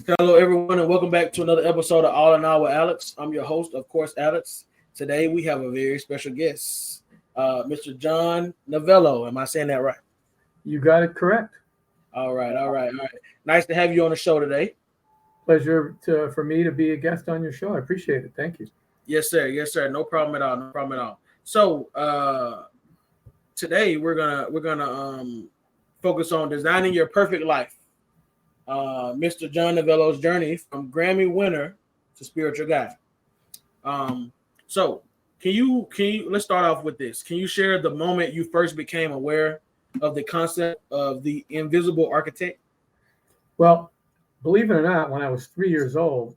Hello, everyone, and welcome back to another episode of All in All with Alex. I'm your host, of course, Alex. Today we have a very special guest, Mr. John Novello. Am I saying that right? You got it correct. All right. Nice to have you on the show today. For me to be a guest on your show. I appreciate it. Thank you. Yes, sir. No problem at all. No problem at all. So today we're gonna focus on designing your perfect life. Mr. John Novello's journey from Grammy winner to spiritual guy. Um, so can you let's start off with this. Can you share the moment you first became aware of the concept of the invisible architect? Well, believe it or not, when I was 3 years old,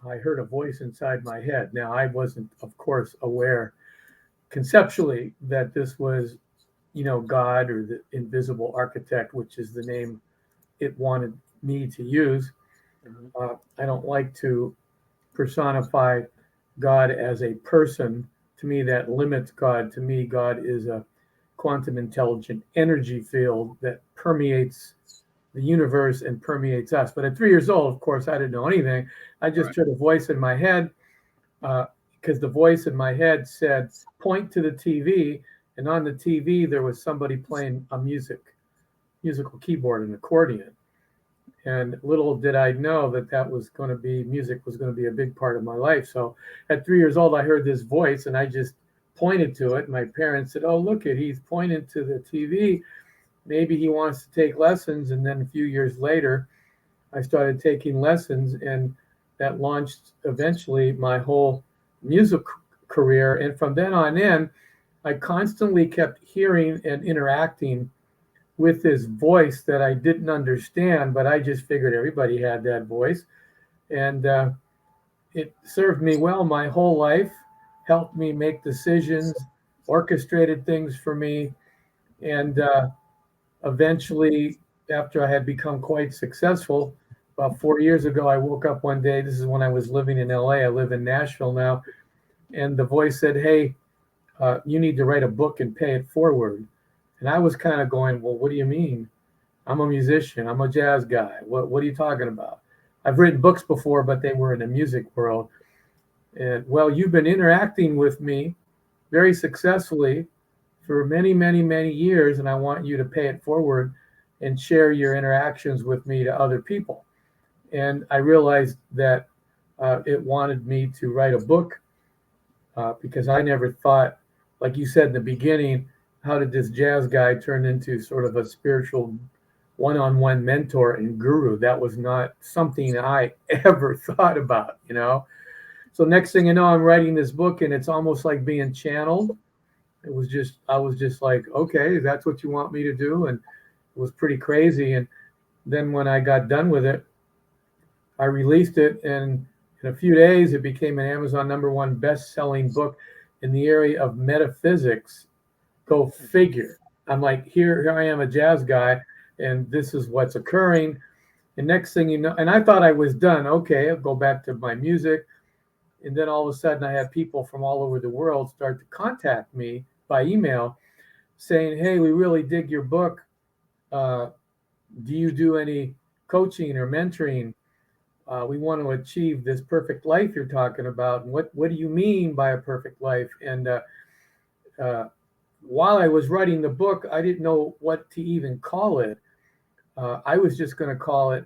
I heard a voice inside my head. Now, I wasn't, of course, aware conceptually that this was, God or the invisible architect, which is the name it wanted me to use. Mhm. I don't like to personify God as a person. To me, that limits God. To me, God is a quantum intelligent energy field that permeates the universe and permeates us. But at 3 years old, of course, I didn't know anything. I Right. just heard a voice in my head because the voice in my head said, point to the TV. And on the TV, there was somebody playing a musical keyboard, an accordion. And little did I know that music was going to be a big part of my life. So at 3 years old, I heard this voice and I just pointed to it. My parents said, oh, look it, he's pointing to the TV. Maybe he wants to take lessons. And then a few years later, I started taking lessons, and that launched eventually my whole music career. And from then on in, I constantly kept hearing and interacting with this voice that I didn't understand, but I just figured everybody had that voice. And it served me well my whole life, helped me make decisions, orchestrated things for me. And eventually, after I had become quite successful, about 4 years ago, I woke up one day. This is when I was living in LA. I live in Nashville now. And the voice said, hey, you need to write a book and pay it forward. And I was kind of going, well, what do you mean? I'm a musician. I'm a jazz guy. What are you talking about? I've written books before, but they were in the music world. And well, you've been interacting with me very successfully for many, many, many years, and I want you to pay it forward and share your interactions with me to other people. And I realized that it wanted me to write a book because I never thought, like you said in the beginning, how did this jazz guy turn into sort of a spiritual one-on-one mentor and guru? That was not something I ever thought about. So next thing you know, I'm writing this book, and it's almost like being channeled. I was just like, okay, that's what you want me to do, and it was pretty crazy. And then when I got done with it, I released it, and in a few days, it became an Amazon #1 best-selling book in the area of metaphysics. Go figure. I'm like, here I am, a jazz guy, and this is what's occurring. And next thing you know, and I thought I was done. Okay, I'll go back to my music. And then all of a sudden, I had people from all over the world start to contact me by email saying, hey, we really dig your book. Uh, do you do any coaching or mentoring? We want to achieve this perfect life you're talking about. And what do you mean by a perfect life? And uh, while I was writing the book, I didn't know what to even call it. I was just going to call it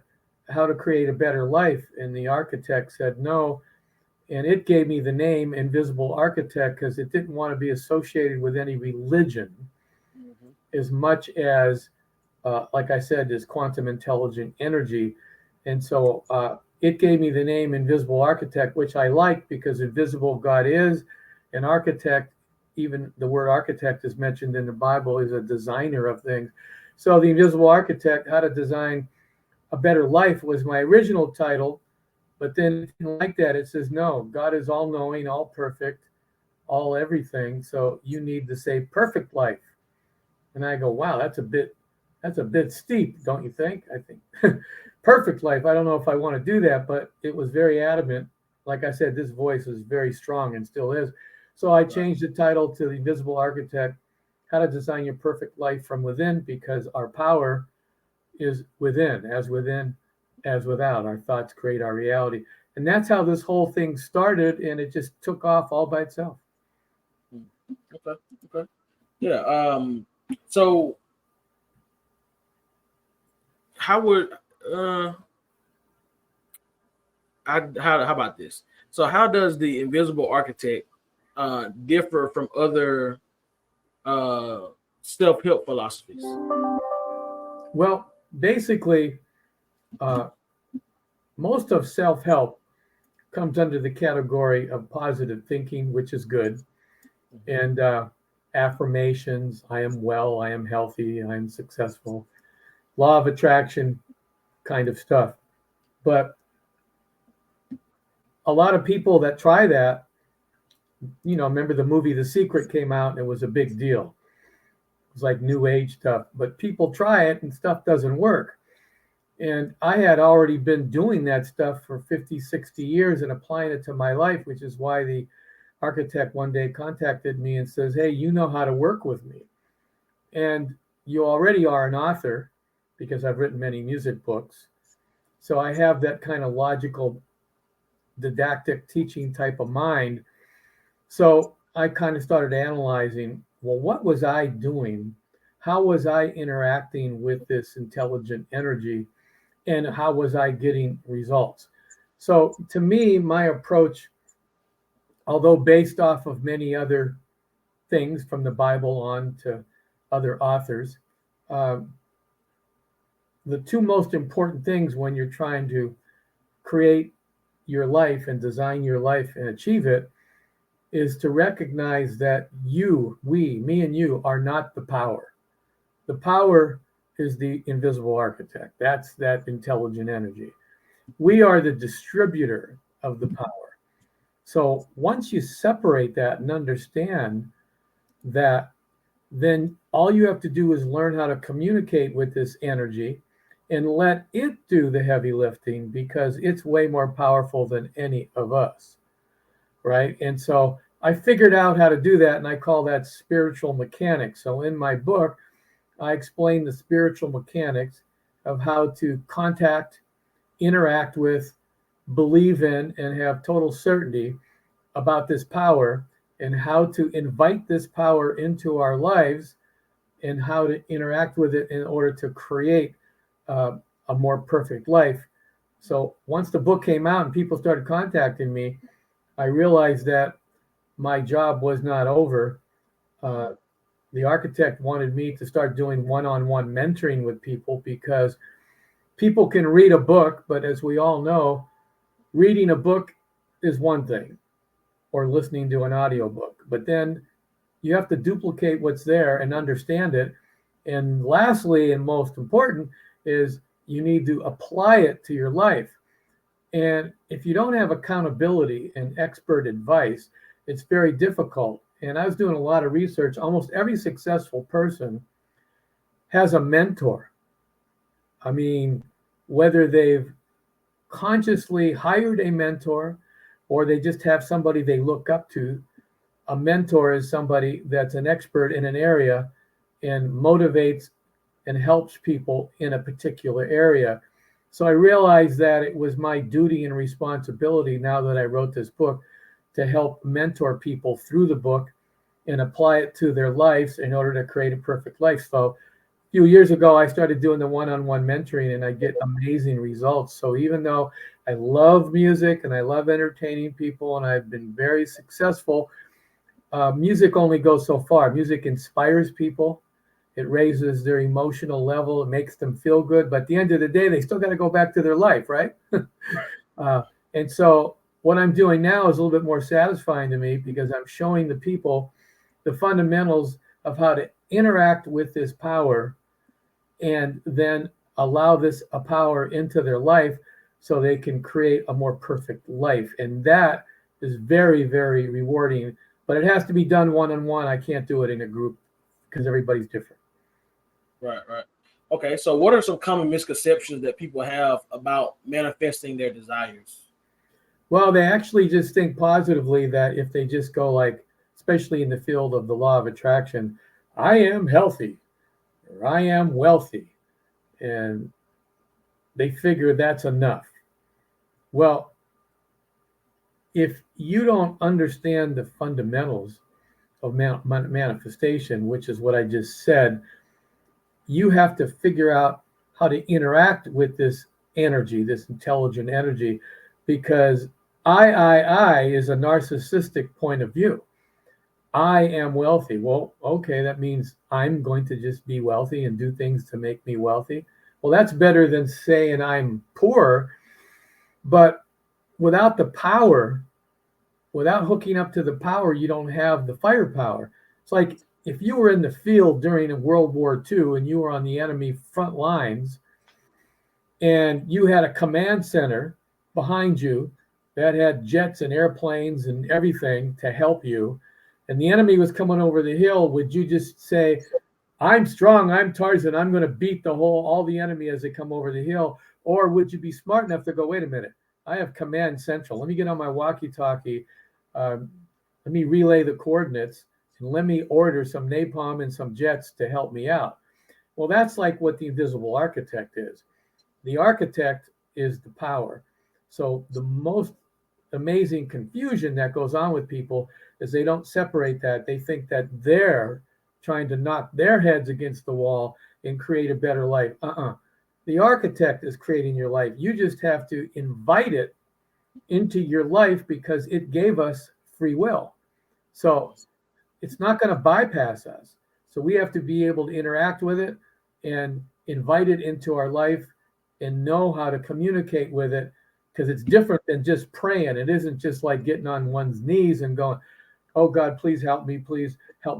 How to Create a Better Life. And the architect said no. And it gave me the name Invisible Architect because it didn't want to be associated with any religion Mhm. as much as, like I said, this quantum intelligent energy. And so it gave me the name Invisible Architect, which I like because invisible God is an architect. Even the word architect is mentioned in the Bible, is a designer of things. So the Invisible Architect, How to Design a Better Life, was my original title. But then it didn't like that. It says, no, God is all knowing, all perfect, all everything. So you need to say perfect life. And I go, wow, that's a bit steep, don't you think? I think perfect life. I don't know if I want to do that, but it was very adamant. Like I said, this voice is very strong and still is. So I Right. changed the title to The Invisible Architect, How to Design Your Perfect Life from Within, because our power is within, as within, as without. Our thoughts create our reality. And that's how this whole thing started, and it just took off all by itself. Okay. Okay. Yeah. So how would how about this? So how does the invisible architect differ from other uh self-help philosophies? Well, basically, uh, most of self help comes under the category of positive thinking, which is good, and affirmations: I am well, I am healthy, I am successful, law of attraction kind of stuff. But a lot of people that try that, remember the movie The Secret came out and it was a big deal. It was like new age stuff, but people try it and stuff doesn't work. And I had already been doing that stuff for 50, 60 years and applying it to my life, which is why the architect one day contacted me and says, "Hey, you know how to work with me. And you already are an author because I've written many music books. So I have that kind of logical, didactic teaching type of mind." So I kind of started analyzing, well, what was I doing? How was I interacting with this intelligent energy? And how was I getting results? So to me, my approach, although based off of many other things from the Bible on to other authors, uh, the two most important things when you're trying to create your life and design your life and achieve it is to recognize that you, we, me and you are not the power. The power is the invisible architect. That's that intelligent energy. We are the distributor of the power. So once you separate that and understand that, then all you have to do is learn how to communicate with this energy and let it do the heavy lifting because it's way more powerful than any of us. Right. And so I figured out how to do that, and I call that spiritual mechanics. So in my book, I explain the spiritual mechanics of how to contact, interact with, believe in, and have total certainty about this power, and how to invite this power into our lives and how to interact with it in order to create uh, a more perfect life. So once the book came out and people started contacting me, I realized that my job was not over. Uh, the architect wanted me to start doing one-on-one mentoring with people because people can read a book, but as we all know, reading a book is one thing, or listening to an audiobook. But then you have to duplicate what's there and understand it. And lastly, and most important, is you need to apply it to your life. And if you don't have accountability and expert advice, it's very difficult. And I was doing a lot of research. Almost every successful person has a mentor. I mean, whether they've consciously hired a mentor or they just have somebody they look up to. A mentor is somebody that's an expert in an area and motivates and helps people in a particular area. So I realized that it was my duty and responsibility now that I wrote this book to help mentor people through the book and apply it to their lives in order to create a perfect life. So a few years ago, I started doing the one-on-one mentoring and I get amazing results. So even though I love music and I love entertaining people and I've been very successful, music only goes so far. Music inspires people. It raises their emotional level. It makes them feel good. But at the end of the day, they still got to go back to their life, right? uh, and so what I'm doing now is a little bit more satisfying to me because I'm showing the people the fundamentals of how to interact with this power and then allow this power into their life so they can create a more perfect life. And that is very, very rewarding. But it has to be done one-on-one. I can't do it in a group because everybody's different. Right, right. Okay, so what are some common misconceptions that people have about manifesting their desires? Well, they actually just think positively that if they just go like, especially in the field of the law of attraction, I am healthy or I am wealthy. And They figure that's enough. Well, if you don't understand the fundamentals of manifestation, which is what I just said, you have to figure out how to interact with this energy, this intelligent energy, because I is a narcissistic point of view. I am wealthy. Well, okay, that means I'm going to just be wealthy and do things to make me wealthy. Well, that's better than saying I'm poor, but without the power, without hooking up to the power, you don't have the firepower. It's like if you were in the field during World War II and you were on the enemy front lines and you had a command center behind you that had jets and airplanes and everything to help you, and the enemy was coming over the hill, would you just say, I'm strong, I'm Tarzan, I'm going to beat all the enemy as they come over the hill? Or would you be smart enough to go, wait a minute, I have command central. Let me get on my walkie-talkie. Let me relay the coordinates and let me order some napalm and some jets to help me out. Well, that's like what the invisible architect is. The architect is the power. So the most amazing confusion that goes on with people is they don't separate that. They think that they're trying to knock their heads against the wall and create a better life. The architect is creating your life. You just have to invite it into your life because it gave us free will. So it's not going to bypass us. So we have to be able to interact with it and invite it into our life and know how to communicate with it, because it's different than just praying. It isn't just like getting on one's knees and going, oh God, please help me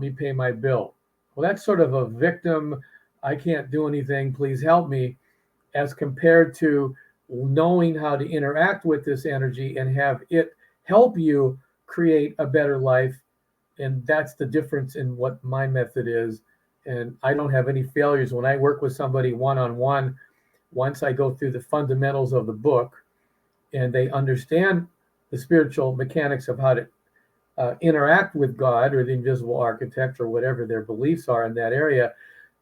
pay my bill. Well, that's sort of a victim, I can't do anything, please help me, as compared to knowing how to interact with this energy and have it help you create a better life. And that's the difference in what my method is. And I don't have any failures when I work with somebody one-on-one. Once I go through the fundamentals of the book and they understand the spiritual mechanics of how to interact with God or the invisible architect or whatever their beliefs are in that area,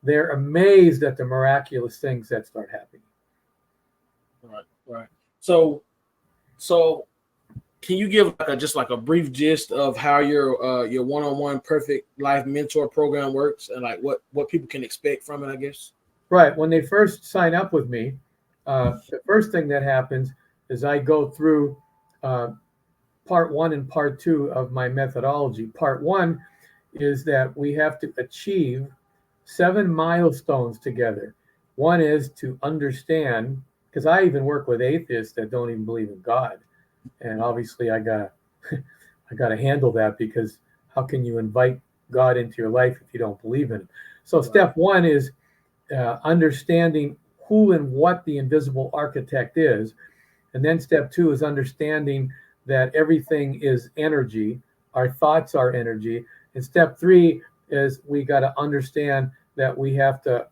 they're amazed at the miraculous things that start happening. Right. So can you give just like a brief gist of how your one-on-one perfect life mentor program works and like what people can expect from it, I guess? Right. When they first sign up with me, the first thing that happens is I go through part 1 and part 2 of my methodology. Part 1 is that we have to achieve 7 milestones together. One is to understand, because I even work with atheists that don't even believe in God. And obviously I gotta handle that, because how can you invite God into your life if you don't believe in him? So step 1 is understanding who and what the invisible architect is. And then step 2 is understanding that everything is energy. Our thoughts are energy. And step 3 is we got to understand that we have to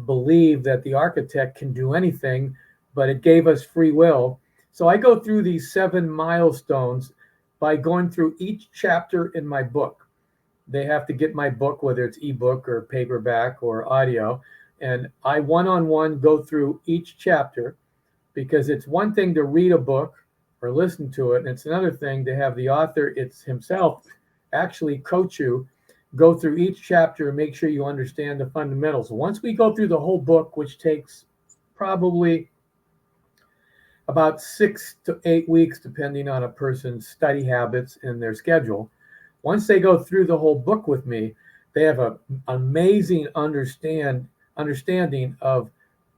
believe that the architect can do anything, but it gave us free will. So I go through these 7 milestones by going through each chapter in my book. They have to get my book, whether it's ebook or paperback or audio. And I one-on-one go through each chapter, because it's one thing to read a book or listen to it, and it's another thing to have the author himself actually coach you, go through each chapter and make sure you understand the fundamentals. Once we go through the whole book, which takes probably about 6 to 8 weeks, depending on a person's study habits and their schedule. Once they go through the whole book with me, they have an amazing understanding of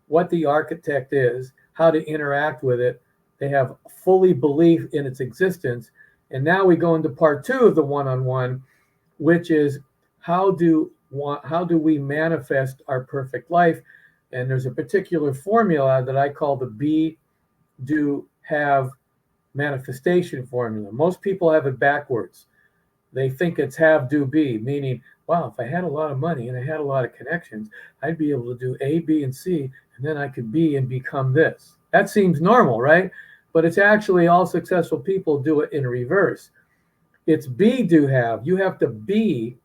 what the architect is, how to interact with it. They have fully belief in its existence. And now we go into part 2 of the one-on-one, which is how do we manifest our perfect life? And there's a particular formula that I call the be, do, have manifestation formula. Most people have it backwards. They think it's have, do, be, meaning, wow, if I had a lot of money and I had a lot of connections, I'd be able to do A, B, and C, and then I could be and become this. That seems normal, right? But it's actually all successful people do it in reverse. It's be, do, have. You have to be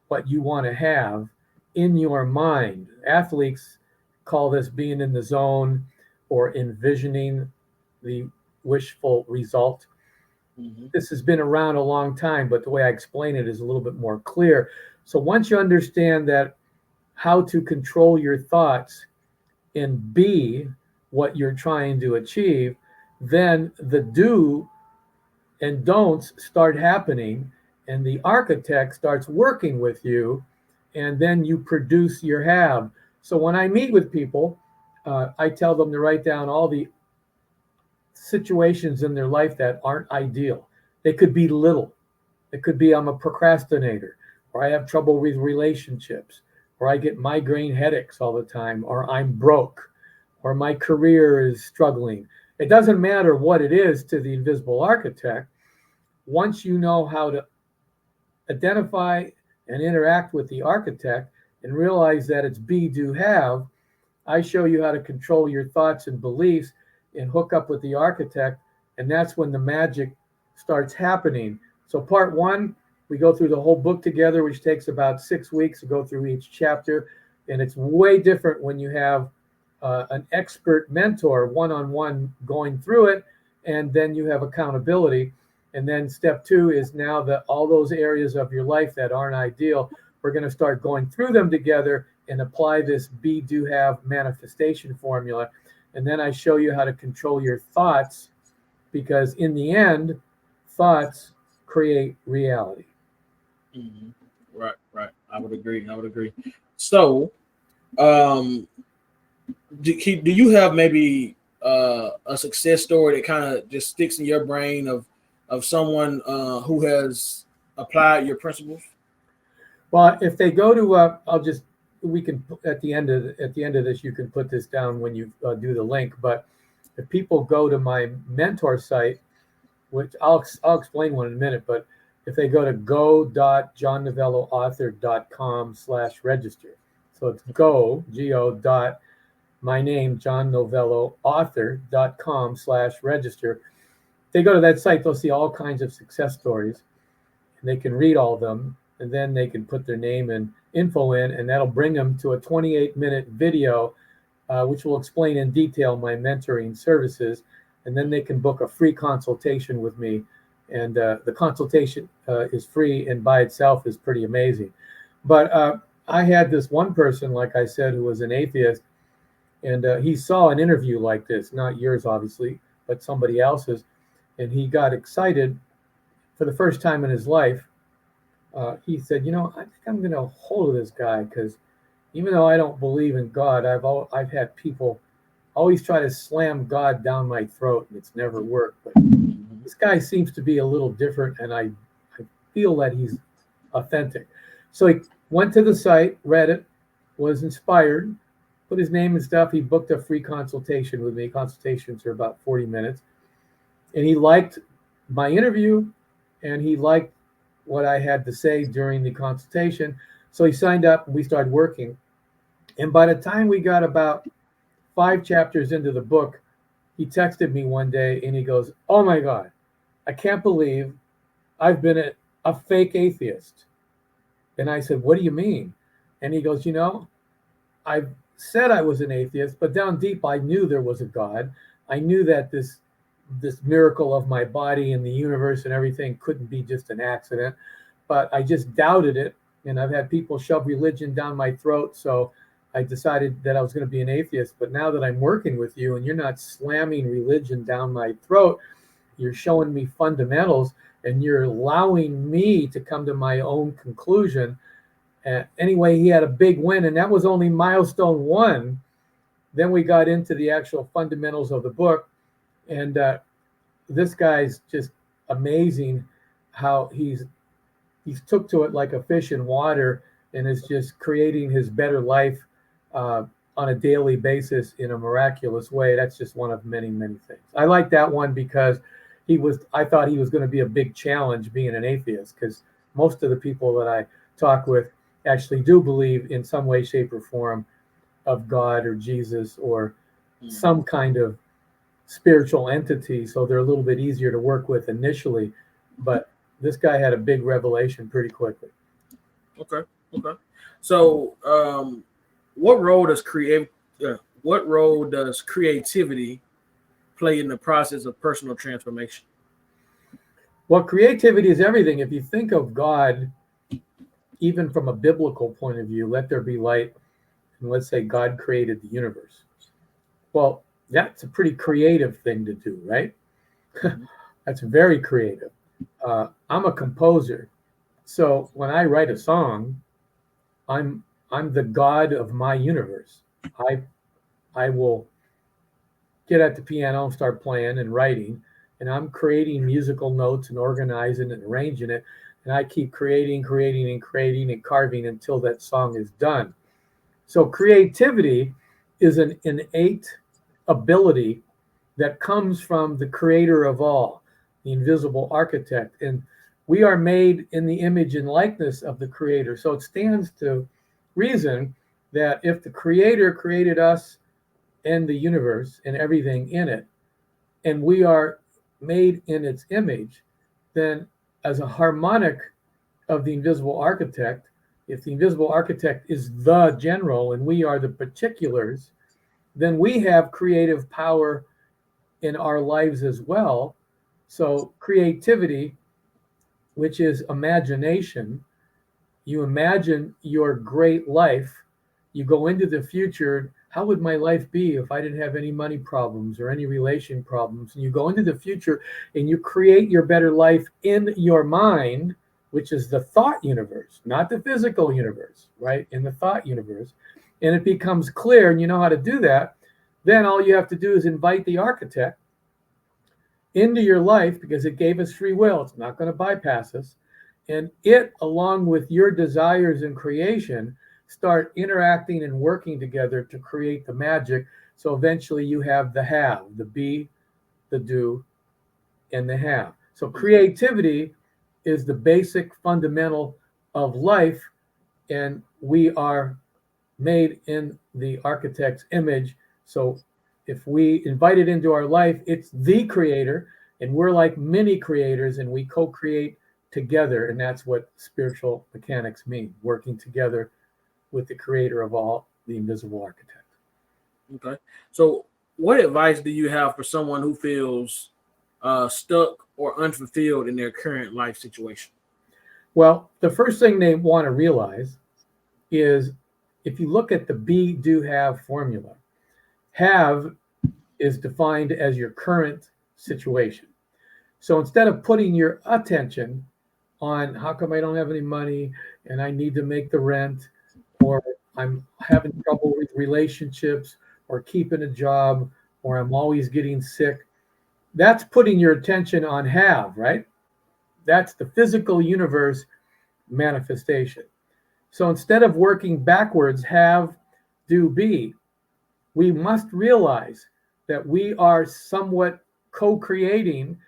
what you want to have in your mind. Athletes call this being in the zone. or envisioning the wishful result. Mm-hmm. This has been around a long time, but the way I explain it is a little bit more clear. So once you understand that how to control your thoughts and be what you're trying to achieve, then the do and don'ts start happening, and the architect starts working with you, and then you produce your have. So when I meet with people, I tell them to write down all the situations in their life that aren't ideal. They could be little. It could be I'm a procrastinator, or I have trouble with relationships, or I get migraine headaches all the time, or I'm broke, or my career is struggling. It doesn't matter what it is to the invisible architect. Once you know how to identify and interact with the architect and realize that it's be, do, have, I show you how to control your thoughts and beliefs and hook up with the architect. And that's when the magic starts happening. So, part one, we go through the whole book together, which takes about 6 weeks to go through each chapter. And it's way different when you have an expert mentor one on one going through it. And then you have accountability. And then step two is now that all those areas of your life that aren't ideal, we're going to start going through them together and apply this be, do, have manifestation formula. And then I show you how to control your thoughts, because in the end, thoughts create reality. Mm-hmm. Right, right. I would agree. I would agree. So, um, do you have maybe a success story that kind of just sticks in your brain of someone who has applied your principles? Well, if they go to, I'll just, we can at the end of this, you can put this down when you do the link. But if people go to my mentor site, which I'll explain one in a minute, but if they go to go.johnnovelloauthor.com/register, so it's go dot my name John Novello author.com/register. They go to that site, they'll see all kinds of success stories, and they can read all of them, and then they can put their name and info in, and that'll bring them to a 28-minute video, which will explain in detail my mentoring services. And then they can book a free consultation with me. And the consultation is free, and by itself is pretty amazing. But I had this one person, like I said, who was an atheist, and he saw an interview like this, not yours, obviously, but somebody else's. And he got excited for the first time in his life. He said, I think I'm going to hold of this guy, because even though I don't believe in God, I've had people always try to slam God down my throat, and it's never worked. But Mm-hmm. this guy seems to be a little different, and I feel that he's authentic. So he went to the site, read it, was inspired, put his name and stuff. He booked a free consultation with me. Consultations are about 40 minutes. And he liked my interview, and he liked what I had to say during the consultation. So he signed up, and we started working. And by the time we got about 5 chapters into the book, he texted me one day and he goes, "Oh my God, I can't believe I've been a fake atheist." And I said, "What do you mean?" And he goes, I said I was an atheist, but down deep, I knew there was a God. I knew that this miracle of my body and the universe and everything couldn't be just an accident, but I just doubted it. And I've had people shove religion down my throat. So I decided that I was going to be an atheist. But now that I'm working with you and you're not slamming religion down my throat, you're showing me fundamentals, and you're allowing me to come to my own conclusion. Anyway, he had a big win, and that was only milestone one. Then we got into the actual fundamentals of the book, and this guy's just amazing how he's took to it like a fish in water, and is just creating his better life on a daily basis in a miraculous way. That's just one of many, many things. I like that one because I thought he was going to be a big challenge being an atheist, because most of the people that I talk with actually do believe in some way, shape, or form of God or Jesus or some kind of spiritual entity. So they're a little bit easier to work with initially. But this guy had a big revelation pretty quickly. Okay. Okay. So, what role does what role does creativity play in the process of personal transformation? Well, creativity is everything. If you think of God, even from a biblical point of view, let there be light, and let's say God created the universe. Well, that's a pretty creative thing to do, right? That's very creative. I'm a composer, so when I write a song, I'm I'm the god of my universe. I I will get at the piano and start playing and writing, and I'm creating musical notes and organizing and arranging it, and I keep creating and carving until that song is done. So creativity is an innate ability that comes from the creator of all, the invisible architect. And we are made in the image and likeness of the creator. So it stands to reason that if the creator created us and the universe and everything in it, and we are made in its image, then as a harmonic of the invisible architect, if the invisible architect is the general and we are the particulars, then we have creative power in our lives as well. So, creativity, which is imagination, you imagine your great life, you go into the future. How would my life be if I didn't have any money problems or any relation problems? And you go into the future and you create your better life in your mind, which is the thought universe, not the physical universe, right? In the thought universe. And it becomes clear and you know how to do that. Then all you have to do is invite the architect into your life because it gave us free will. It's not going to bypass us. And it, along with your desires and creation, start interacting and working together to create the magic. So eventually you have the have, the be, the do, and the have. So creativity is the basic fundamental of life. And we are made in the architect's image. So if we invite it into our life, it's the creator, and we're like mini creators, and we co-create together. And that's what spiritual mechanics mean, working together with the creator of all, the invisible architect. Okay. So, what advice do you have for someone who feels stuck or unfulfilled in their current life situation? Well, the first thing they want to realize is if you look at the be, do, have formula, have is defined as your current situation. So instead of putting your attention on how come I don't have any money and I need to make the rent, or I'm having trouble with relationships or keeping a job, or I'm always getting sick, that's putting your attention on have, right? That's the physical universe manifestation. So instead of working backwards, have, do, be, we must realize that we are somewhat co-creating,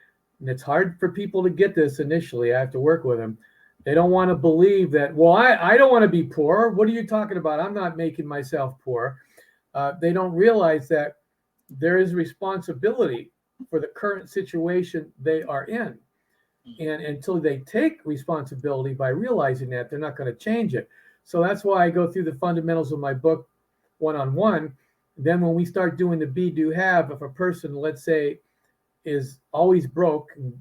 and it's hard for people to get this initially. I have to work with them. They don't want to believe that, well, I don't want to be poor. What are you talking about? I'm not making myself poor. They don't realize that there is responsibility for the current situation they are in. And until they take responsibility by realizing that, they're not going to change it. So that's why I go through the fundamentals of my book one-on-one. Then when we start doing the be, do, have, if a person, let's say, is always broke and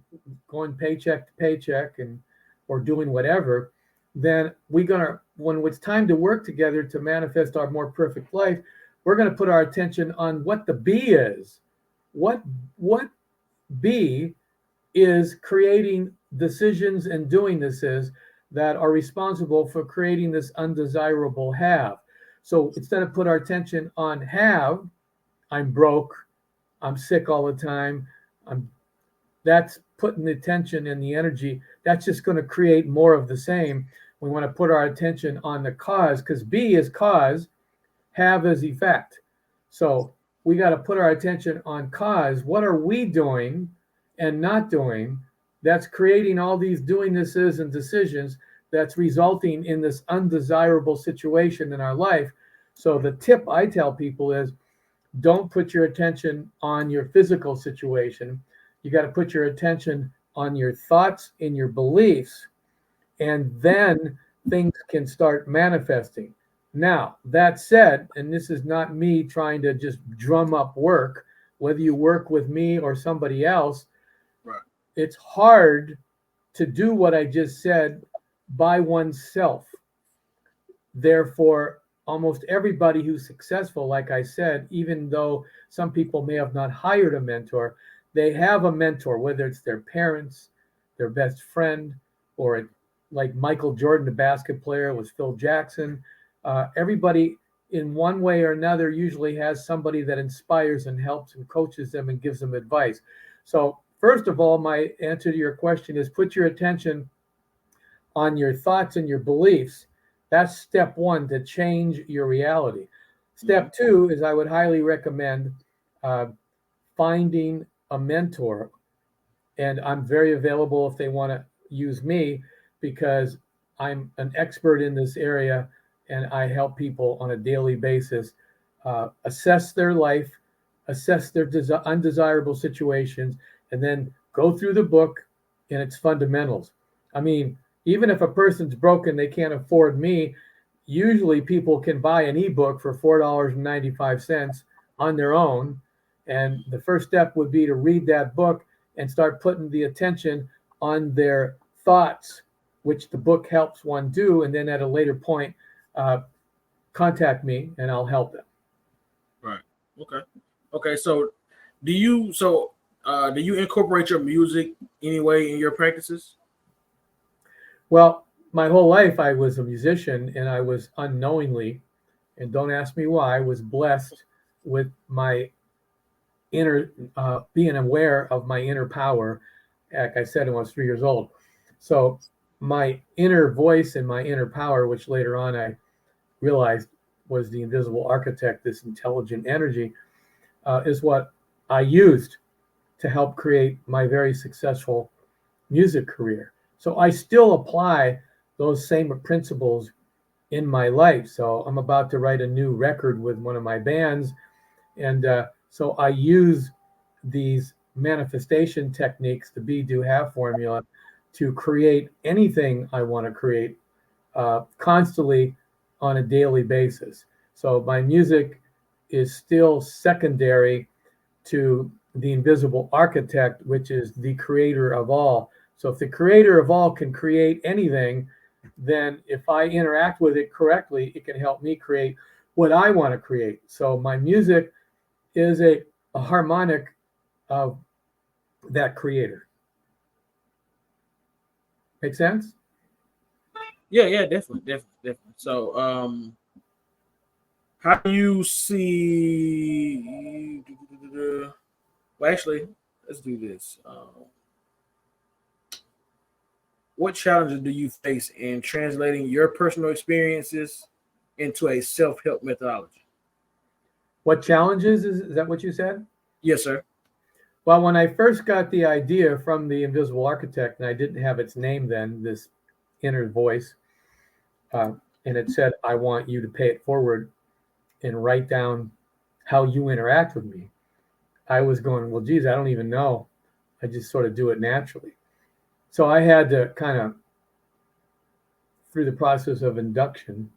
going paycheck to paycheck and or doing whatever, then we're gonna, when it's time to work together to manifest our more perfect life, we're gonna put our attention on what the be is. What be is creating decisions and doing this is that are responsible for creating this undesirable have. So instead of put our attention on have, I'm broke, I'm sick all the time, I'm that's putting the attention and the energy, that's just going to create more of the same. We want to put our attention on the cause, because be is cause, have is effect. So we got to put our attention on cause. What are we doing and not doing that's creating all these doingnesses and decisions that's resulting in this undesirable situation in our life? So the tip I tell people is don't put your attention on your physical situation. You got to put your attention on your thoughts and your beliefs, and then things can start manifesting. Now, that said, and this is not me trying to just drum up work, whether you work with me or somebody else, Right. it's hard to do what I just said by oneself. Therefore, almost everybody who's successful, like I said, even though some people may have not hired a mentor, they have a mentor, whether it's their parents, their best friend, or like Michael Jordan, the basket player, was Phil Jackson. Everybody, in one way or another, usually has somebody that inspires and helps and coaches them and gives them advice. So, first of all, my answer to your question is put your attention on your thoughts and your beliefs. That's step one to change your reality. Step two is I would highly recommend uh, finding a mentor. And I'm very available if they want to use me because I'm an expert in this area and I help people on a daily basis assess their life, assess their undesirable situations, and then go through the book and its fundamentals. I mean, even if a person's broken, they can't afford me. Usually, people can buy an ebook for $4.95 on their own. And the first step would be to read that book and start putting the attention on their thoughts, which the book helps one do. And then at a later point, uh, contact me and I'll help them. Right. Okay. Okay. So, do you incorporate your music anyway in your practices? Well, my whole life I was a musician and I was unknowingly, and don't ask me why, was blessed with my inner, being aware of my inner power. Like I said, when I was 3 years old. So my inner voice and my inner power, which later on I realized was the invisible architect, this intelligent energy, is what I used to help create my very successful music career. So I still apply those same principles in my life. So I'm about to write a new record with one of my bands. And so I use these manifestation techniques, the be, do, have formula, to create anything I want to create constantly on a daily basis. So my music is still secondary to the invisible architect, which is the creator of all. So if the creator of all can create anything, then if I interact with it correctly, it can help me create what I want to create. So my music is a harmonic of that creator. Make sense? Yeah. Yeah. Definitely. Definitely. Definitely. So, how do you see? Well, actually, let's do this. What challenges do you face in translating your personal experiences into a self-help methodology? What challenges is that what you said? Yes, sir. Well, when I first got the idea from the invisible architect, and I didn't have its name then, this inner voice, uh, and it said, I want you to pay it forward and write down how you interact with me. I was going, well, geez, I don't even know. I just sort of do it naturally. So I had to kind of, through the process of induction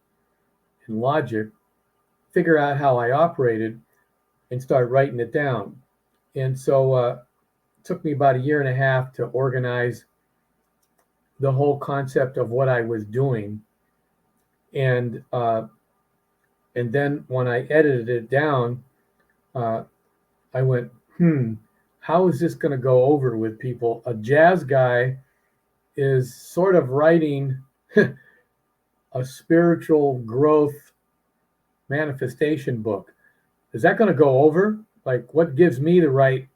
and logic, figure out how I operated and start writing it down. And so it took me about a year and a half to organize the whole concept of what I was doing. And then when I edited it down, uh, I went, how is this going to go over with people? A jazz guy is sort of writing a spiritual growth manifestation book. Is that going to go over? Like, what gives me the right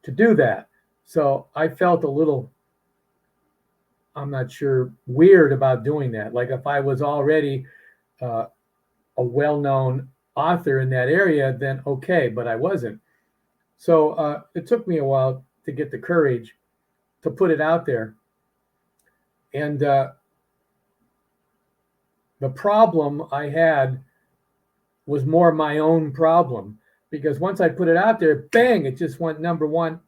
to do that? So I felt a little, I'm not sure, weird about doing that. Like, if I was already uh, a well known author in that area, then okay, but I wasn't. So it took me a while to get the courage to put it out there. And the problem I had was more my own problem because once I put it out there, bang, it just went number one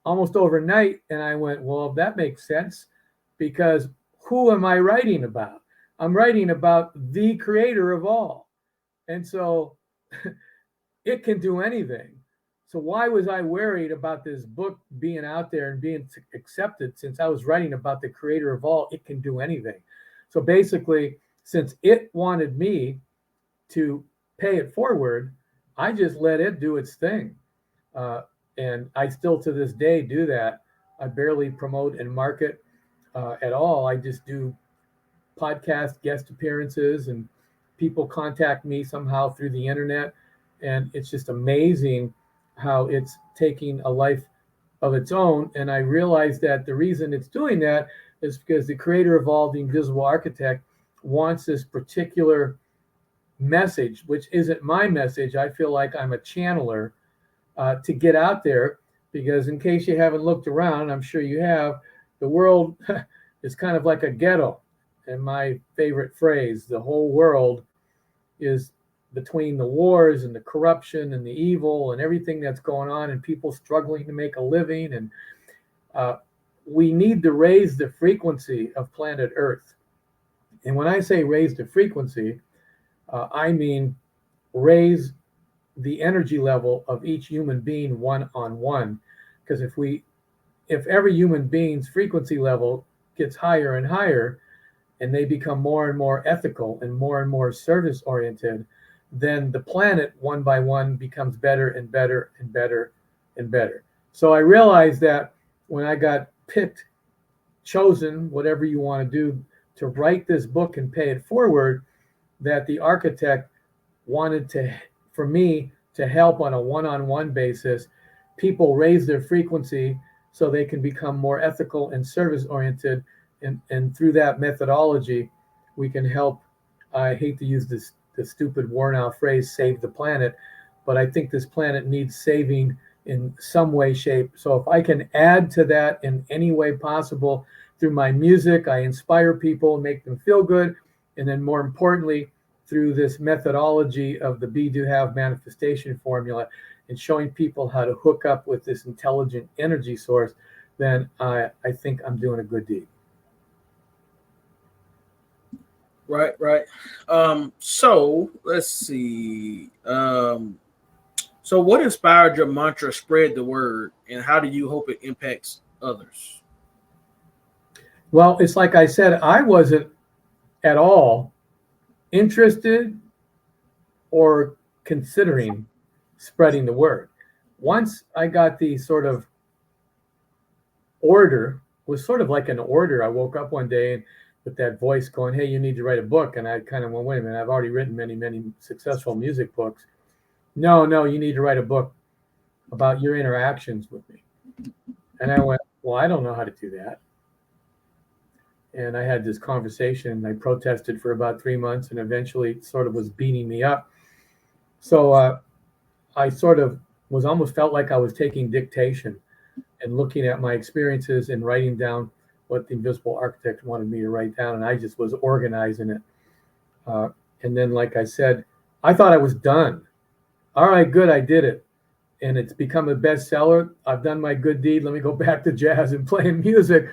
almost overnight. And I went, well, that makes sense because who am I writing about? I'm writing about the creator of all. And so it can do anything. So why was I worried about this book being out there and being accepted, since I was writing about the creator of all? It can do anything. So basically, since it wanted me to pay it forward, I just let it do its thing. Uh, and I still to this day do that. I barely promote and market at all. I just do podcast guest appearances, and people contact me somehow through the internet. And it's just amazing how it's taking a life of its own. And I realize that the reason it's doing that is because the creator of all, the invisible architect, wants this particular message, which isn't my message. I feel like I'm a channeler to get out there, because in case you haven't looked around, I'm sure you have, the world is kind of like a ghetto. And my favorite phrase, the whole world is between the wars and the corruption and the evil and everything that's going on, and people struggling to make a living. And we need to raise the frequency of planet Earth. And when I say raise the frequency, I mean raise the energy level of each human being one on one. Because if every human being's frequency level gets higher and higher, and they become more and more ethical and more service oriented, then the planet one by one becomes better and better and better and better. So I realized that when I got picked, chosen, whatever you want to do, to write this book and pay it forward, that the architect wanted for me to help on a one-on-one basis people raise their frequency so they can become more ethical and service oriented. And through that methodology, we can help. I hate to use the stupid worn out phrase, save the planet, but I think this planet needs saving in some way, shape. So if I can add to that in any way possible through my music, I inspire people, make them feel good. And then more importantly, through this methodology of the Be Do Have manifestation formula and showing people how to hook up with this intelligent energy source, then I think I'm doing a good deed. Right. So let's see. So what inspired your mantra, spread the word, and how do you hope it impacts others? Well, it's like I said, I wasn't at all interested or considering spreading the word. Once I got the sort of order, was sort of like an order. I woke up one day and with that voice going, "Hey, you need to write a book." And I kind of went, "Wait a minute, I've already written many successful music books." No, you need to write a book about your interactions with me. And I went, "Well, I don't know how to do that." And I had this conversation. I protested for about 3 months, and eventually it sort of was beating me up. So I sort of was almost felt like I was taking dictation and looking at my experiences and writing down what the invisible architect wanted me to write down. And I just was organizing it. And then, like I said, I thought I was done. All right, good, I did it. And it's become a bestseller. I've done my good deed. Let me go back to jazz and playing music.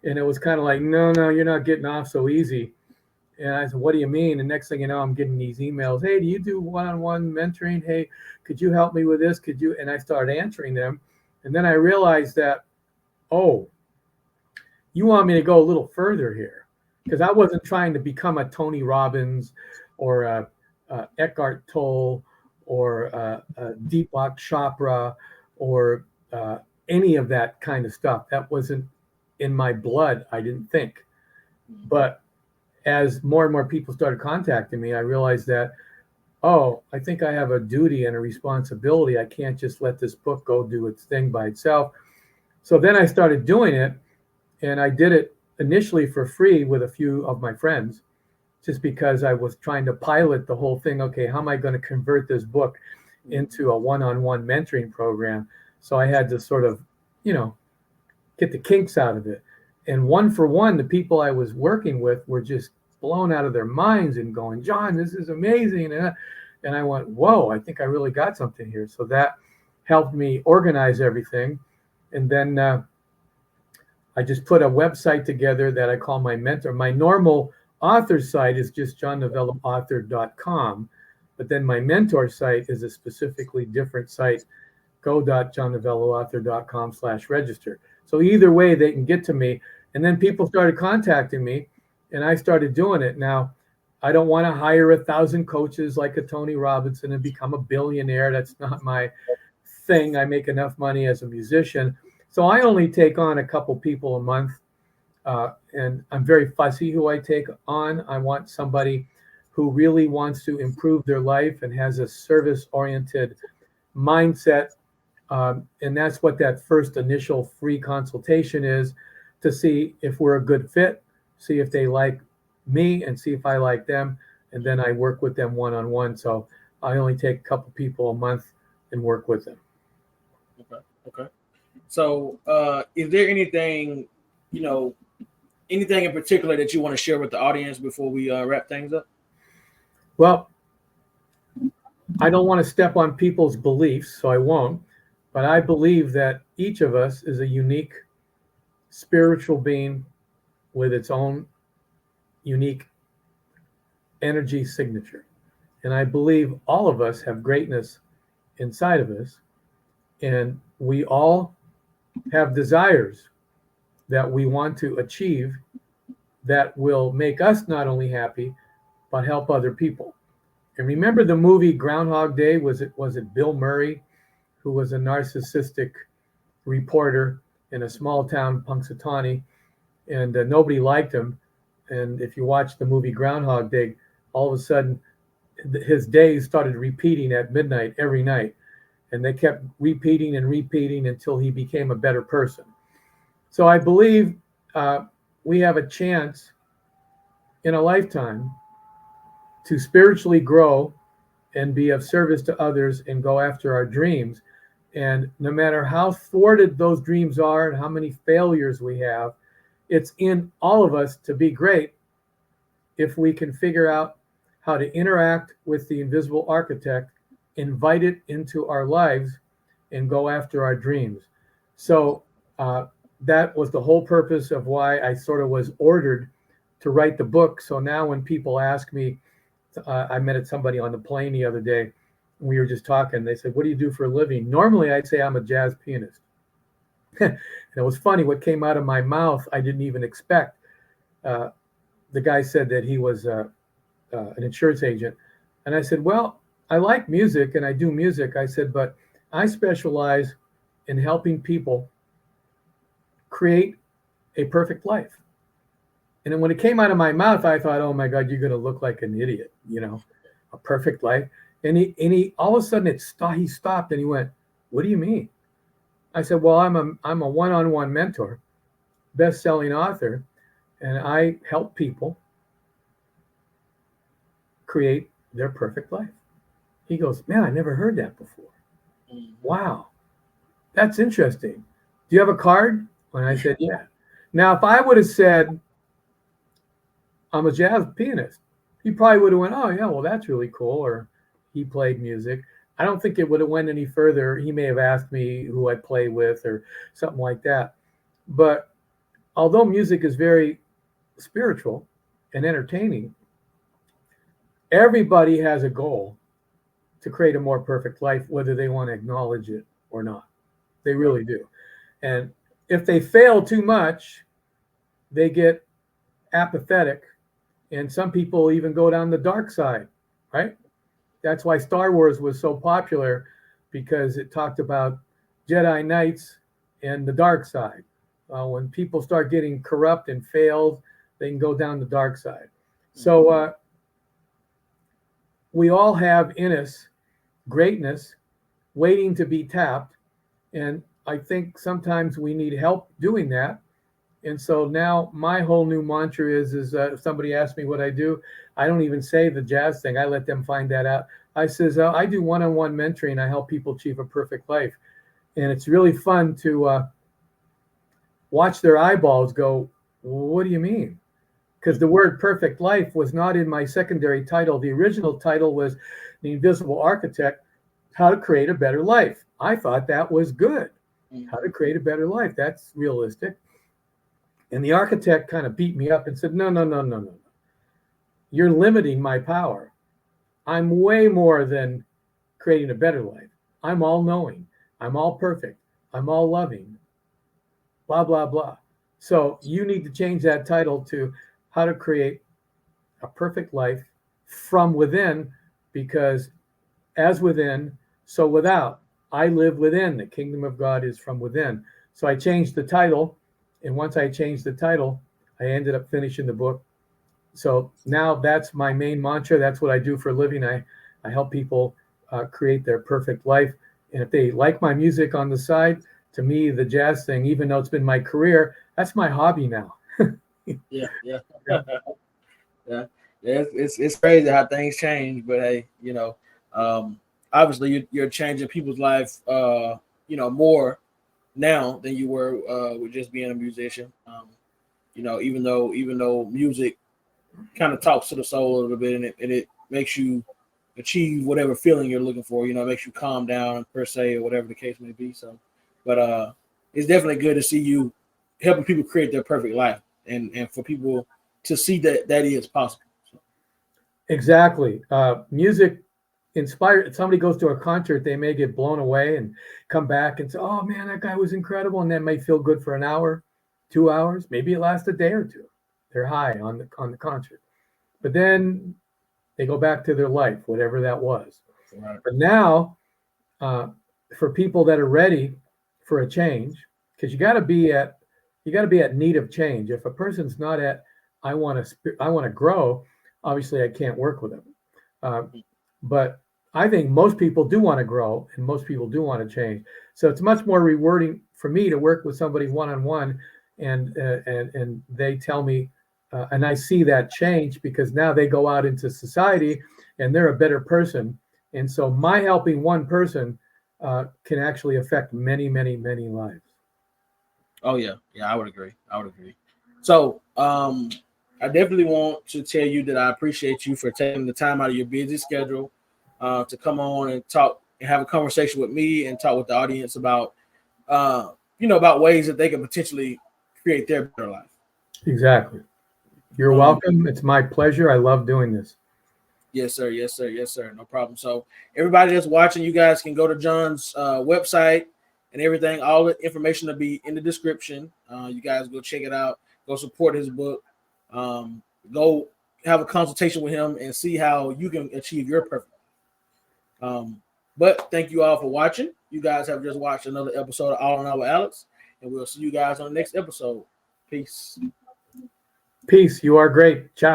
And it was kind of like, no, you're not getting off so easy. And I said, what do you mean? And next thing you know, I'm getting these emails. Hey, do you do one-on-one mentoring? Hey, could you help me with this? Could you? And I started answering them. And then I realized that, oh, you want me to go a little further here. Because I wasn't trying to become a Tony Robbins or a Eckhart Tolle or a Deepak Chopra or any of that kind of stuff. That wasn't in my blood, I didn't think. But as more and more people started contacting me, I realized that, oh, I think I have a duty and a responsibility. I can't just let this book go do its thing by itself. So then I started doing it, and I did it initially for free with a few of my friends, just because I was trying to pilot the whole thing. Okay, how am I going to convert this book into a one-on-one mentoring program? So I had to sort of, get the kinks out of it. And one for one, the people I was working with were just blown out of their minds and going, "John, this is amazing." And I went, whoa, I think I really got something here. So that helped me organize everything. And then I just put a website together that I call my mentor. My normal author site is just johnnovelloauthor.com. But then my mentor site is a specifically different site, go.johnnovelloauthor.com/register. So either way, they can get to me. And then people started contacting me, and I started doing it. Now, I don't want to hire 1,000 coaches like a Tony Robinson and become a billionaire. That's not my thing. I make enough money as a musician. So I only take on a couple people a month. And I'm very fussy who I take on. I want somebody who really wants to improve their life and has a service-oriented mindset. And that's what that first initial free consultation is, to see if we're a good fit, see if they like me, and see if I like them. And then I work with them one-on-one. So I only take a couple people a month and work with them. Okay. So is there anything, anything in particular that you want to share with the audience before we wrap things up? Well, I don't want to step on people's beliefs, so I won't. But I believe that each of us is a unique spiritual being with its own unique energy signature. And I believe all of us have greatness inside of us. And we all have desires that we want to achieve that will make us not only happy, but help other people. And remember the movie Groundhog Day? Was it Bill Murray, who was a narcissistic reporter in a small town, Punxsutawney, and nobody liked him. And if you watch the movie Groundhog Day, all of a sudden his days started repeating at midnight every night. And they kept repeating and repeating until he became a better person. So I believe we have a chance in a lifetime to spiritually grow and be of service to others and go after our dreams. And no matter how thwarted those dreams are and how many failures we have, it's in all of us to be great if we can figure out how to interact with the invisible architect, invite it into our lives, and go after our dreams. So that was the whole purpose of why I sort of was ordered to write the book. So now when people ask me, I met somebody on the plane the other day, and we were just talking. They said, "What do you do for a living?" Normally, I'd say I'm a jazz pianist. And it was funny what came out of my mouth. I didn't even expect. The guy said that he was an insurance agent, and I said, "Well, I like music and I do music." I said, "But I specialize in helping people create a perfect life." And then when it came out of my mouth, I thought, "Oh my God, you're going to look like an idiot, a perfect life." And he all of a sudden he stopped and he went, "What do you mean?" I said, "Well, I'm a one-on-one mentor, best-selling author, and I help people create their perfect life." He goes, "Man, I never heard that before. Wow, that's interesting. Do you have a card?" And I said, "Yeah." Now, if I would have said, "I'm a jazz pianist," he probably would have went, "Oh yeah, well that's really cool," or he played music. I don't think it would have went any further. He may have asked me who I play with or something like that. But although music is very spiritual and entertaining, everybody has a goal to create a more perfect life, whether they want to acknowledge it or not. They really do. And if they fail too much, they get apathetic. And some people even go down the dark side, right? That's why Star Wars was so popular, because it talked about Jedi Knights and the dark side. When people start getting corrupt and failed, they can go down the dark side. So we all have in us greatness waiting to be tapped. And I think sometimes we need help doing that. And so now my whole new mantra is if somebody asks me what I do, I don't even say the jazz thing. I let them find that out. I says, I do one-on-one mentoring. I help people achieve a perfect life. And it's really fun to watch their eyeballs go, "What do you mean?" Because the word perfect life was not in my secondary title. The original title was The Invisible Architect, How to Create a Better Life. I thought that was good. How to create a better life. That's realistic. And the architect kind of beat me up and said, no. You're limiting my power. I'm way more than creating a better life. I'm all knowing. I'm all perfect. I'm all loving. Blah, blah, blah. So you need to change that title to how to create a perfect life from within, because as within, so without. I live within. The kingdom of God is from within. So I changed the title. And once I changed the title, I ended up finishing the book. So now that's my main mantra. That's what I do for a living. I help people create their perfect life. And if they like my music on the side, to me, the jazz thing, even though it's been my career, that's my hobby now. Yeah, yeah, yeah. It's crazy how things change, but hey, um, obviously you're changing people's life, more now than you were with just being a musician. Even though music kind of talks to the soul a little bit, and it makes you achieve whatever feeling you're looking for. It makes you calm down per se, or whatever the case may be. So, but it's definitely good to see you helping people create their perfect life, and for people to see that is possible. So, Exactly. Music inspired. Somebody goes to a concert, they may get blown away and come back and say, "Oh man, that guy was incredible," and that may feel good for an hour, 2 hours, maybe it lasts a day or two. They're high on the concert, but then they go back to their life, whatever that was. right. But now, uh, for people that are ready for a change, because you got to be at need of change. If a person's not at I want to grow, obviously I can't work with them. Uh, but I think most people do want to grow, and most people do want to change. So it's much more rewarding for me to work with somebody one on one, and they tell me, and I see that change because now they go out into society and they're a better person. And so my helping one person can actually affect many, many, many lives. Oh yeah, yeah, I would agree. I would agree. So, I definitely want to tell you that I appreciate you for taking the time out of your busy schedule to come on and talk and have a conversation with me and talk with the audience about, about ways that they can potentially create their better life. Exactly. You're Um, welcome. It's my pleasure. I love doing this. yes, sir. Yes, sir. Yes, sir. No problem. So, everybody that's watching, you guys can go to John's website and everything. All the information will be in the description. You guys go check it out. Go support his book. Um, Go have a consultation with him and see how you can achieve your perfect. But thank you all for watching. You guys have just watched another episode of All in All with Alex, and we'll see you guys on the next episode. Peace. Peace. You are great. Ciao.